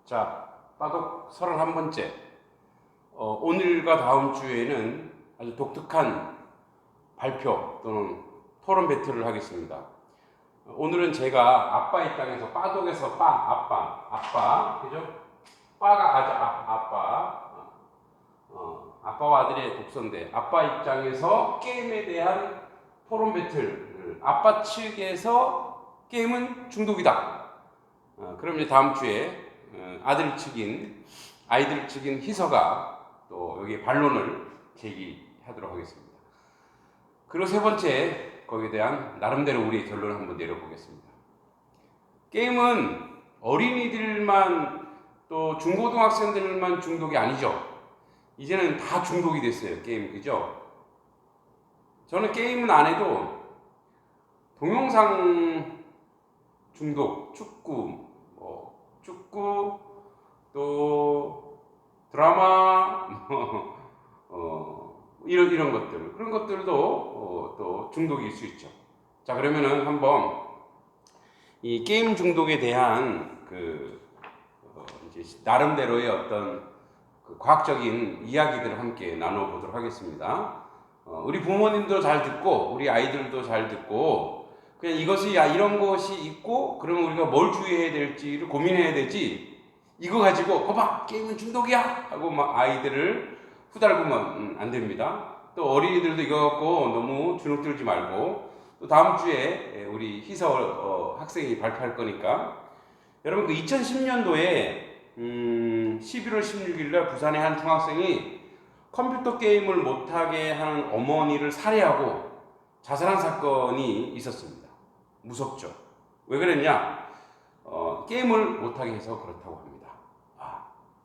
자, 빠독 31번째. 오늘과 다음 주에는 아주 독특한 발표 또는 토론 배틀을 하겠습니다. 오늘은 제가 아빠의 땅에서 빠독에서 아빠, 그죠? 빠가 가자, 아빠와 아들의 독서인데, 아빠 입장에서 게임에 대한 토론 배틀, 아빠 측에서 게임은 중독이다. 그럼 이제 다음 주에 아이들 측인 희서가 또 여기 반론을 제기하도록 하겠습니다. 그리고 세 번째, 거기에 대한 나름대로 우리의 결론을 한번 내려보겠습니다. 게임은 어린이들만 또 중고등학생들만 중독이 아니죠. 이제는 다 중독이 됐어요, 게임, 그죠? 저는 게임은 안 해도 동영상 중독, 축구, 또 드라마, 이런 것들, 그런 것들도 또 중독일 수 있죠. 자, 그러면은 한번 이 게임 중독에 대한 이제 나름대로의 어떤 과학적인 이야기들을 함께 나눠보도록 하겠습니다. 우리 부모님도 잘 듣고 우리 아이들도 잘 듣고 그냥 이것이 이런 것이 있고 그러면 우리가 뭘 주의해야 될지를 고민해야 되지, 이거 가지고 거봐 게임은 중독이야 하고 막 아이들을 후달구면 안 됩니다. 또 어린이들도 이거 갖고 너무 주눅 들지 말고, 또 다음 주에 우리 희서 학생이 발표할 거니까 여러분, 그 2010년도에 11월 16일 날 부산의 한 중학생이 컴퓨터 게임을 못하게 하는 어머니를 살해하고 자살한 사건이 있었습니다. 무섭죠? 왜 그랬냐? 게임을 못하게 해서 그렇다고 합니다.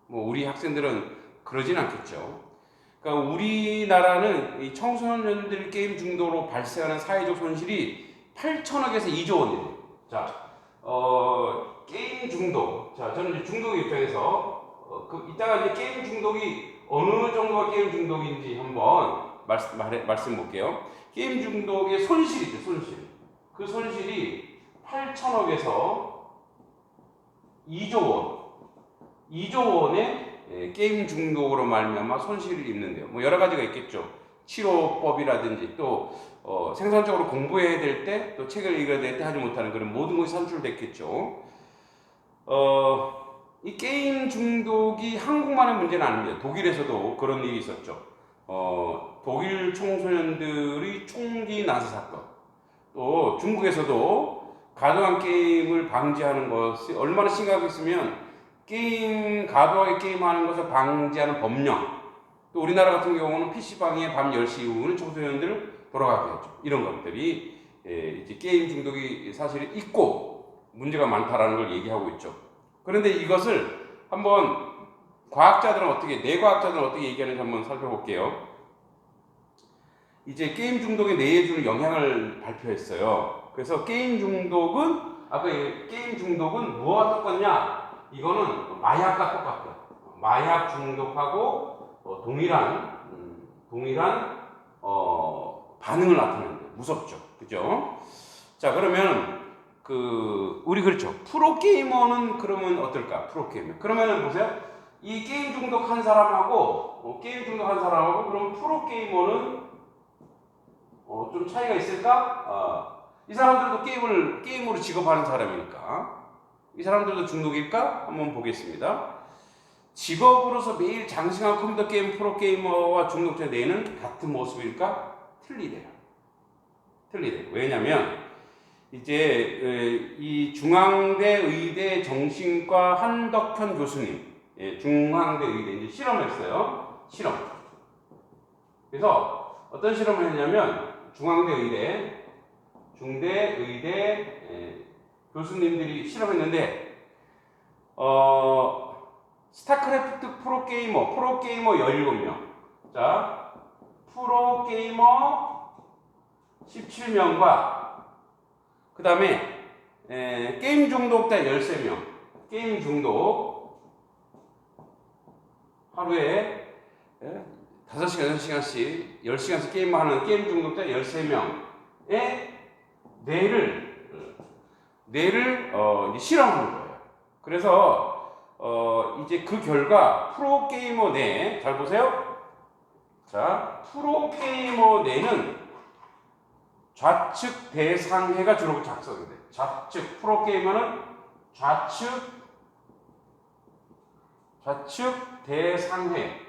뭐 우리 학생들은 그러진 않겠죠. 그러니까 우리나라는 이 청소년들 게임 중독으로 발생하는 사회적 손실이 8천억에서 2조 원이래요. 자, 게임 중독. 자, 저는 이제 중독 입장에서 이따가 이제 게임 중독이 어느 정도가 게임 중독인지 한번 말씀 볼게요. 게임 중독의 손실이죠, 손실. 그 손실이 8천억에서 2조 원. 2조 원의 게임 중독으로 말미암아 손실을 입는데요. 뭐 여러 가지가 있겠죠. 치료법이라든지 또 생산적으로 공부해야 될 때, 또 책을 읽어야 될 때 하지 못하는 그런 모든 것이 산출됐겠죠. 이 게임 중독이 한국만의 문제는 아닙니다. 독일에서도 그런 일이 있었죠. 독일 청소년들의 총기 난사 사건. 또 중국에서도 과도한 게임을 방지하는 것이 얼마나 심각했으면 과도하게 게임하는 것을 방지하는 법령. 또 우리나라 같은 경우는 PC방에 밤 10시 이후는 청소년들을 돌아가게 하죠. 이런 것들이 이제 게임 중독이 사실 있고 문제가 많다라는 걸 얘기하고 있죠. 그런데 이것을 한번 뇌과학자들은 어떻게 얘기하는지 한번 살펴볼게요. 이제 게임 중독에 뇌에 주는 영향을 발표했어요. 그래서 게임 중독은 뭐와 똑같냐? 이거는 마약과 똑같아요. 마약 중독하고 동일한 반응을 나타내는데 무섭죠, 그죠? 자, 그러면 우리 그렇죠. 프로게이머는 그러면 어떨까? 프로게이머. 그러면은 보세요. 이 게임 중독한 사람하고 그럼 프로게이머는 좀 차이가 있을까? 이 사람들도 게임으로 직업하는 사람이니까. 이 사람들도 중독일까? 한번 보겠습니다. 직업으로서 매일 장시간 컴퓨터 게임 프로게이머와 중독자 뇌는 같은 모습일까? 틀리대요. 왜냐면 이제 이 중앙대 의대 정신과 한덕현 교수님, 중앙대 의대 이제 실험했어요. 그래서 어떤 실험을 했냐면 중대 의대 교수님들이 실험했는데 스타크래프트 프로게이머 17명. 자, 프로게이머 17명과 그 다음에 게임 중독자 13명. 게임 중독 하루에 5시간, 6시간씩 10시간씩 게임하는 게임 중독자 13명의 뇌를 이제 실험하는 거예요. 그래서 이제 그 결과 프로게이머 뇌, 잘 보세요. 자, 프로게이머 뇌는 좌측 대상해가 주로 작성이 돼요. 좌측 프로게이머는 좌측 대상해.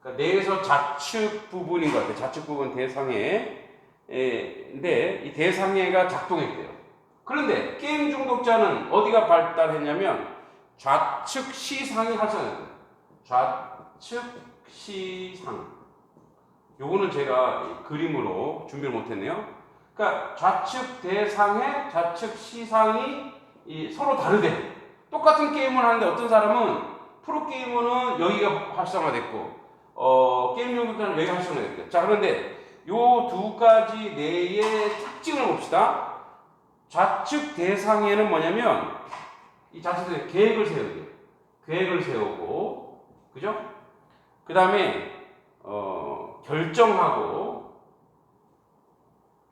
그러니까 뇌에서 좌측 부분인 것 같아요. 좌측 부분 대상해. 근데 이 대상해가 작동했대요. 그런데 게임 중독자는 어디가 발달했냐면 좌측 시상이 활성화됐대요. 좌측 시상. 요거는 제가 그림으로 준비를 못했네요. 그러니까 좌측 대상해, 좌측 시상이 서로 다르대요. 똑같은 게임을 하는데 어떤 사람은 프로게이머는 여기가 활성화됐고 게임 중독자는 여기가 활성화됐대요. 자, 그런데 요 두 가지 뇌의 특징을 봅시다. 좌측 대상에는 뭐냐면 이 좌측 대상 계획을 세워야 돼요. 계획을 세우고, 그죠? 그 다음에 결정하고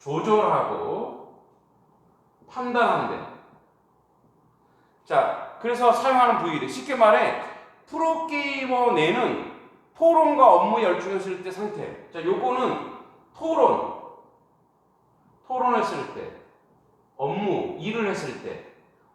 조절하고 판단한대. 자, 그래서 사용하는 부위들, 쉽게 말해 프로게이머 뇌는 토론과 업무 열중했을 때 상태. 자, 요거는 토론했을 때, 업무, 일을 했을 때,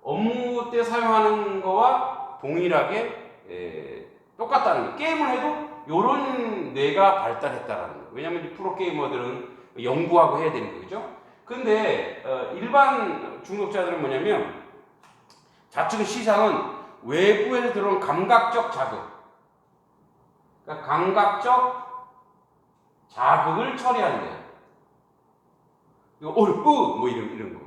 업무 때 사용하는 거와 동일하게 똑같다는 거예요. 게임을 해도 요런 뇌가 발달했다라는 거예요. 왜냐면 프로게이머들은 연구하고 해야 되는 거죠. 근데 일반 중독자들은 뭐냐면 좌측 시상은 외부에서 들어온 감각적 자극, 그러니까 감각적 자극을 처리한대요. 뭐 이런 거.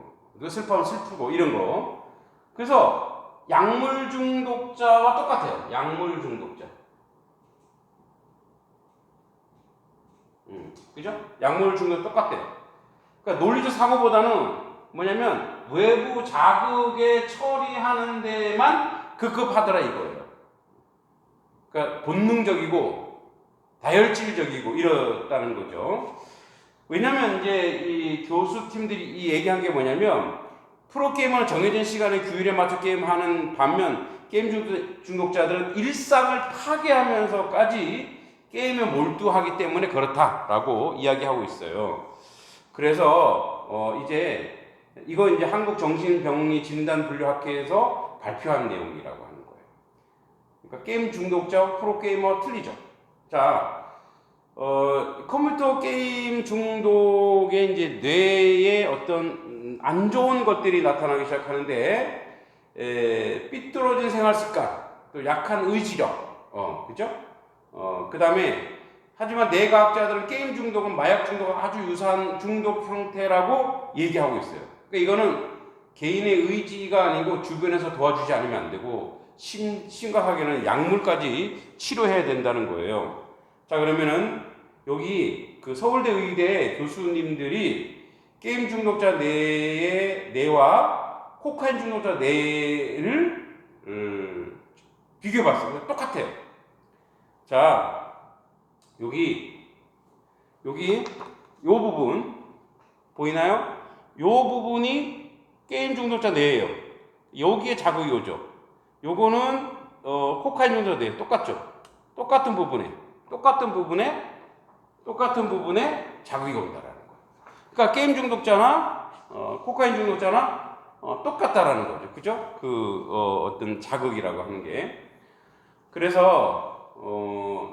슬퍼하면 슬프고 이런 거. 그래서 약물 중독자와 똑같아요. 약물 중독자. 그죠? 약물 중독 똑같대요. 그러니까 논리적 사고보다는 뭐냐면 외부 자극에 처리하는 데만 급급하더라 이거예요. 그러니까 본능적이고 다혈질적이고 이렇다는 거죠. 왜냐면 이제 이 교수팀들이 이 얘기한 게 뭐냐면 프로게이머는 정해진 시간에 규율에 맞춰 게임하는 반면 게임 중독자들은 일상을 파괴하면서까지 게임에 몰두하기 때문에 그렇다라고 이야기하고 있어요. 그래서 이제 이거 이제 한국정신병리진단분류학회에서 발표한 내용이라고 하는 거예요. 그러니까 게임 중독자와 프로게이머 틀리죠. 자, 컴퓨터 게임 중독의 이제 뇌에 어떤 안 좋은 것들이 나타나기 시작하는데, 삐뚤어진 생활 습관, 또 약한 의지력, 그죠? 그 다음에, 하지만 뇌과학자들은 게임 중독은 마약 중독과 아주 유사한 중독 형태라고 얘기하고 있어요. 그러니까 이거는 개인의 의지가 아니고 주변에서 도와주지 않으면 안 되고, 심각하게는 약물까지 치료해야 된다는 거예요. 자, 그러면은 여기 그 서울대 의대 교수님들이 게임 중독자 뇌와 코카인 중독자 뇌를 비교해봤어요. 똑같아요. 자, 여기 요 부분 보이나요? 요 부분이 게임 중독자 뇌예요. 여기에 자극이 오죠. 요거는 코카인 중독자 뇌 똑같죠. 똑같은 부분에 자극이 온다라는 거예요. 그러니까 게임 중독자나 코카인 중독자나 똑같다라는 거죠. 그죠? 어떤 자극이라고 하는 게. 그래서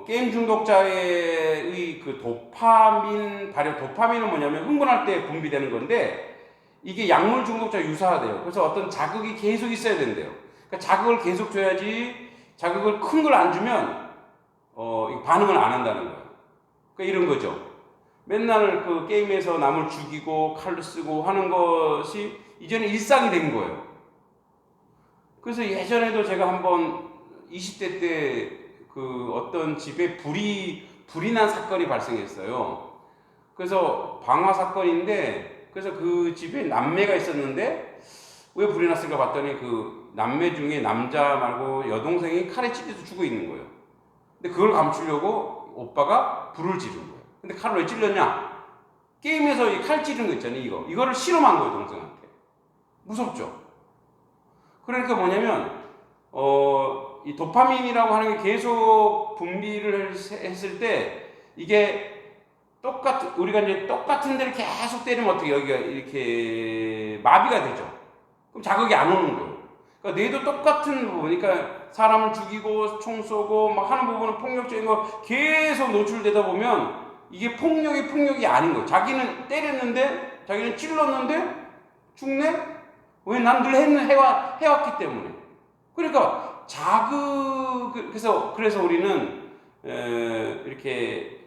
게임 중독자의 그 도파민 발현, 도파민은 뭐냐면 흥분할 때 분비되는 건데 이게 약물 중독자 유사하대요. 그래서 어떤 자극이 계속 있어야 된대요. 그러니까 자극을 계속 줘야지, 자극을 큰 걸 안 주면 반응을 안 한다는 거예요. 그러니까 이런 거죠. 맨날 그 게임에서 남을 죽이고 칼로 쓰고 하는 것이 이제는 일상이 된 거예요. 그래서 예전에도 제가 한번 20대 때 그 어떤 집에 불이 난 사건이 발생했어요. 그래서 방화 사건인데, 그래서 그 집에 남매가 있었는데 왜 불이 났을까 봤더니 그 남매 중에 남자 말고 여동생이 칼에 찔려서 죽어 있는 거예요. 근데 그걸 감추려고 오빠가 불을 지른 거예요. 근데 칼을 왜 찔렸냐? 게임에서 이 칼 찌르는 거 있잖아요. 이거를 실험한 거예요, 동생한테. 무섭죠? 그러니까 뭐냐면 이 도파민이라고 하는 게 계속 분비를 했을 때 이게 우리가 이제 똑같은 데를 계속 때리면 어떻게 여기가 이렇게 마비가 되죠. 그럼 자극이 안 오는 거예요. 그러니까 뇌도 똑같은 부분, 그러니까 사람을 죽이고 총 쏘고 막 하는 부분은 폭력적인 거 계속 노출되다 보면 이게 폭력이 아닌 거예요. 자기는 때렸는데, 자기는 찔렀는데 죽네? 왜 난 늘 해왔기 때문에. 그러니까 그래서 우리는 이렇게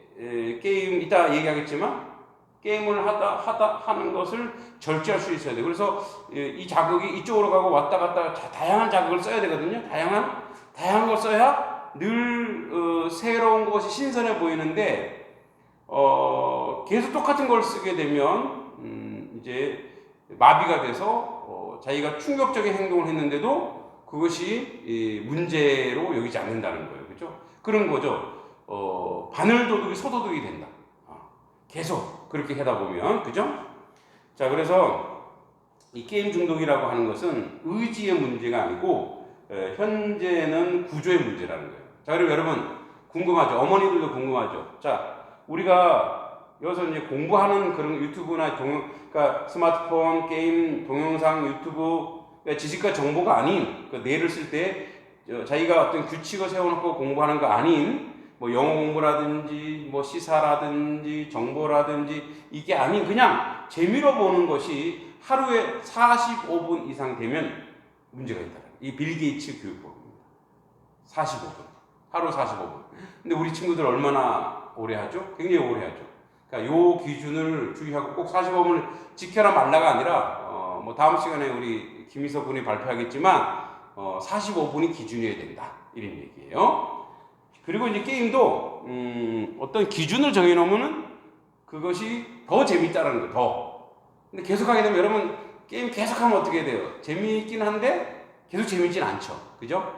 게임 이따 얘기하겠지만 게임을 하는 것을 절제할 수 있어야 돼. 그래서 이 자극이 이쪽으로 가고 왔다 갔다 다양한 자극을 써야 되거든요. 다양한 걸 써야 늘 새로운 것이 신선해 보이는데 계속 똑같은 걸 쓰게 되면 이제 마비가 돼서 자기가 충격적인 행동을 했는데도 그것이 문제로 여기지 않는다는 거예요. 그렇죠? 그런 거죠. 바늘도둑이 소도둑이 된다. 계속 그렇게 하다 보면, 그죠? 자, 그래서 이 게임 중독이라고 하는 것은 의지의 문제가 아니고 현재는 구조의 문제라는 거예요. 자, 그리고 여러분 궁금하죠? 어머니들도 궁금하죠? 자, 우리가 여기서 이제 공부하는 그런 유튜브나 그러니까 스마트폰, 게임, 동영상, 유튜브, 그러니까 지식과 정보가 아닌, 그 뇌를 쓸 때 자기가 어떤 규칙을 세워놓고 공부하는 거 아닌, 뭐 영어 공부라든지 뭐 시사라든지 정보라든지 이게 아닌 그냥 재미로 보는 것이 하루에 45분 이상 되면 문제가 있다. 이 빌 게이츠 교육법입니다. 45분. 하루 45분. 근데 우리 친구들 얼마나 오래 하죠? 굉장히 오래 하죠. 그러니까 요 기준을 주의하고 꼭 45분을 지켜라 말라가 아니라 뭐 다음 시간에 우리 김희석 군이 발표하겠지만 45분이 기준이어야 된다. 이런 얘기예요. 그리고 이제 게임도 어떤 기준을 정해놓으면은 그것이 더 재밌다라는 거예요. 더. 근데 계속하게 되면 여러분 게임 계속하면 어떻게 돼요? 재미있긴 한데 계속 재밌진 않죠. 그죠?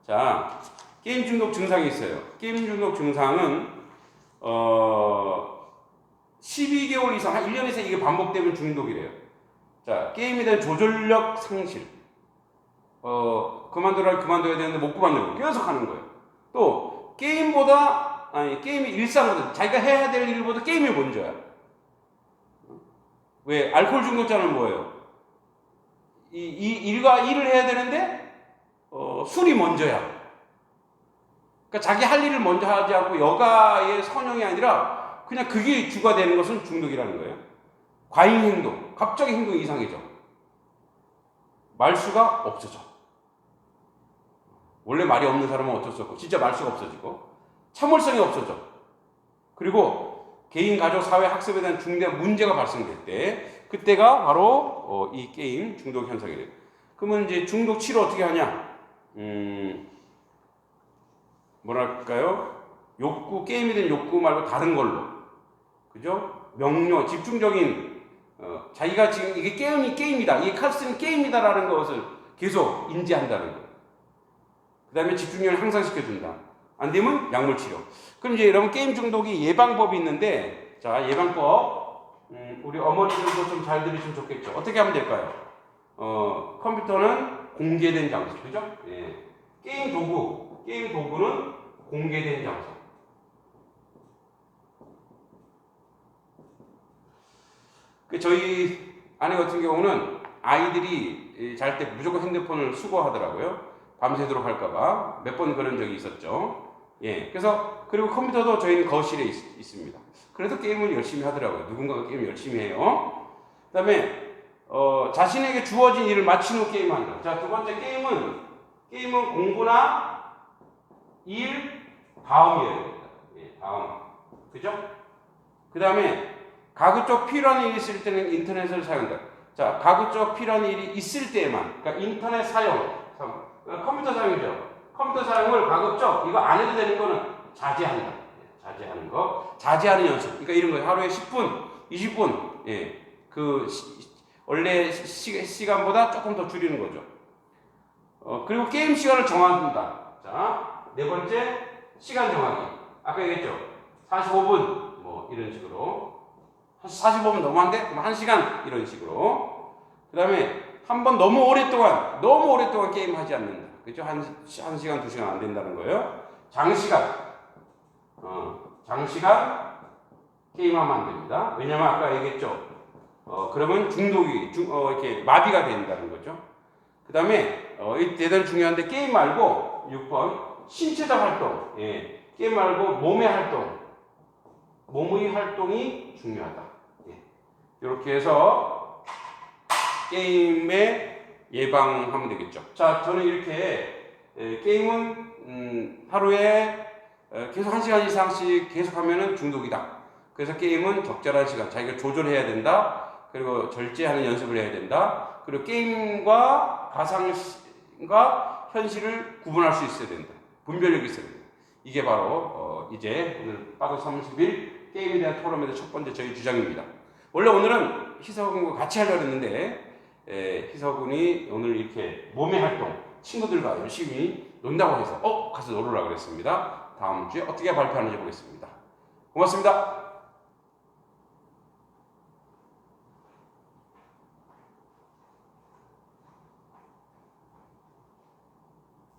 자, 게임 중독 증상이 있어요. 게임 중독 증상은 12개월 이상, 한 1년에서 이게 반복되면 중독이래요. 자, 게임에 대한 조절력 상실. 그만둬야 되는데 못 그만두고 계속 하는 거예요. 또 게임이 일상보다 자기가 해야 될 일보다 게임이 먼저야. 왜? 알코올 중독자는 뭐예요? 일과 일을 해야 되는데 술이 먼저야. 그러니까 자기 할 일을 먼저 하지 않고 여가의 선영이 아니라 그냥 그게 주가 되는 것은 중독이라는 거예요. 과잉 행동, 갑자기 행동이 이상해져. 말수가 없어져. 원래 말이 없는 사람은 어쩔 수 없고 진짜 말수가 없어지고 참을성이 없어져. 그리고 개인, 가족, 사회, 학습에 대한 중대한 문제가 발생될 때 그때가 바로 이 게임 중독 현상이래요. 그러면 이제 중독 치료 어떻게 하냐? 뭐랄까요? 게임에 대한 욕구 말고 다른 걸로. 그죠? 명료, 집중적인 자기가 지금 이게 게임이다. 이게 카스는 게임이다라는 것을 계속 인지한다는 거. 그 다음에 집중력을 향상시켜준다. 안 되면 약물 치료. 그럼 이제 여러분 게임 중독이 예방법이 있는데, 자, 예방법. 우리 어머니들도 좀 잘 들으시면 좋겠죠. 어떻게 하면 될까요? 컴퓨터는 공개된 장소. 그죠? 예. 게임 도구는 공개된 장소. 저희 아내 같은 경우는 아이들이 잘 때 무조건 핸드폰을 수거하더라고요. 밤새도록 할까봐 몇 번 그런 적이 있었죠. 예, 그리고 컴퓨터도 저희는 거실에 있습니다. 그래도 게임을 열심히 하더라고요. 누군가가 게임 열심히 해요. 그 다음에 자신에게 주어진 일을 마친 후 게임한다. 자, 두 번째 게임은 공부나 일 다음이어야 됩니다. 예, 다음. 그죠? 그 다음에 가급적 필요한 일이 있을 때는 인터넷을 사용한다. 자, 가급적 필요한 일이 있을 때만, 그러니까 인터넷 사용, 컴퓨터 사용이죠. 컴퓨터 사용을 가급적 이거 안 해도 되는 거는 자제한다. 자제하는 거, 자제하는 연습. 그러니까 이런 거 하루에 10분, 20분, 예, 원래 시간보다 조금 더 줄이는 거죠. 그리고 게임 시간을 정한다. 자, 네 번째 시간 정하기. 아까 얘기했죠. 45분 뭐 이런 식으로 45분 너무 안 돼? 그럼 1시간 이런 식으로. 그 다음에 한 번 너무 오랫동안 게임 하지 않는다. 그죠? 1시간, 2시간 안 된다는 거예요. 장시간 게임하면 안 됩니다. 왜냐면 아까 얘기했죠. 그러면 이렇게 마비가 된다는 거죠. 그 다음에, 대단히 중요한데, 게임 말고, 6번, 신체적 활동. 예. 게임 말고, 몸의 활동이 중요하다. 예. 이렇게 해서, 게임에 예방하면 되겠죠. 자, 저는 이렇게, 게임은, 하루에 계속 1시간 이상씩 계속 하면은 중독이다. 그래서 게임은 적절한 시간, 자기가 조절해야 된다. 그리고 절제하는 연습을 해야 된다. 그리고 게임과 가상과 현실을 구분할 수 있어야 된다. 분별력이 있어야 된다. 이게 바로 이제 오늘 빠도 30일 게임에 대한 토론의 첫 번째 저희 주장입니다. 원래 오늘은 희석군과 같이 하려고 했는데 희석군이 오늘 이렇게 몸의 활동, 친구들과 열심히 논다고 해서 가서 놀으라고 그랬습니다. 다음 주에 어떻게 발표하는지 보겠습니다. 고맙습니다.